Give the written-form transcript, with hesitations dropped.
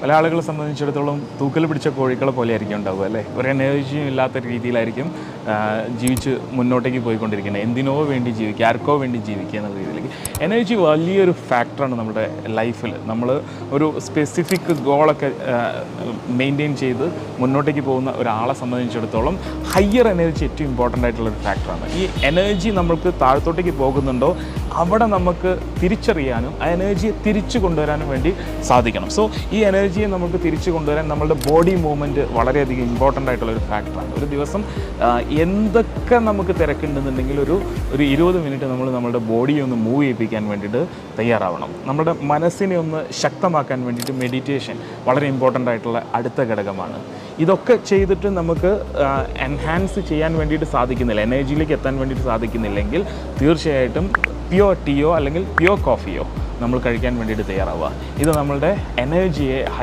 പല ആളുകളെ സംബന്ധിച്ചിടത്തോളം തൂക്കൽ പിടിച്ച കോഴികളെ പോലെ ആയിരിക്കും ഉണ്ടാവുക അല്ലേ, ഒരു എനർജിയും ഇല്ലാത്ത രീതിയിലായിരിക്കും ജീവിച്ച് മുന്നോട്ടേക്ക് പോയിക്കൊണ്ടിരിക്കുന്നത്. എന്തിനോ വേണ്ടി ജീവിക്കുക, ആർക്കോ വേണ്ടി ജീവിക്കുക എന്നുള്ള രീതിയിലേക്ക്. എനർജി വലിയൊരു ഫാക്ടറാണ് നമ്മുടെ ലൈഫിൽ. നമ്മൾ ഒരു സ്പെസിഫിക് ഗോളൊക്കെ മെയിൻറ്റെയിൻ ചെയ്ത് മുന്നോട്ടേക്ക് പോകുന്ന ഒരാളെ സംബന്ധിച്ചിടത്തോളം ഹയർ എനർജി ഏറ്റവും ഇമ്പോർട്ടൻ്റ് ആയിട്ടുള്ളൊരു ഫാക്ടറാണ്. ഈ എനർജി നമ്മൾക്ക് താഴത്തോട്ടേക്ക് പോകുന്നുണ്ടോ അവിടെ നമുക്ക് തിരിച്ചറിയാനും ആ എനർജിയെ തിരിച്ചു കൊണ്ടുവരാനും വേണ്ടി സാധിക്കണം. സോ ഈ എനർജിയെ നമുക്ക് തിരിച്ചു കൊണ്ടുവരാൻ നമ്മളുടെ ബോഡി മൂവ്മെൻറ്റ് വളരെയധികം ഇമ്പോർട്ടൻ്റ് ആയിട്ടുള്ളൊരു ഫാക്ടറാണ്. ഒരു ദിവസം എന്തൊക്കെ നമുക്ക് തിരക്കുണ്ടെന്നുണ്ടെങ്കിൽ ഒരു 20 മിനിറ്റ് നമ്മൾ നമ്മുടെ ബോഡിയെ ഒന്ന് മൂവ് ചെയ്യിപ്പിക്കാൻ വേണ്ടിയിട്ട് തയ്യാറാവണം. നമ്മുടെ മനസ്സിനെ ഒന്ന് ശക്തമാക്കാൻ വേണ്ടിയിട്ട് മെഡിറ്റേഷൻ വളരെ ഇമ്പോർട്ടൻ്റ് ആയിട്ടുള്ള അടുത്ത ഘടകമാണ്. ഇതൊക്കെ ചെയ്തിട്ട് നമുക്ക് എൻഹാൻസ് ചെയ്യാൻ വേണ്ടിയിട്ട് സാധിക്കുന്നില്ല, എനർജിയിലേക്ക് എത്താൻ വേണ്ടിയിട്ട് സാധിക്കുന്നില്ലെങ്കിൽ തീർച്ചയായിട്ടും പ്യുവർ ടീയോ അല്ലെങ്കിൽ പ്യുവർ കോഫിയോ നമ്മൾ കഴിക്കാൻ വേണ്ടിയിട്ട് തയ്യാറാവുക. ഇത് നമ്മളുടെ എനർജിയെ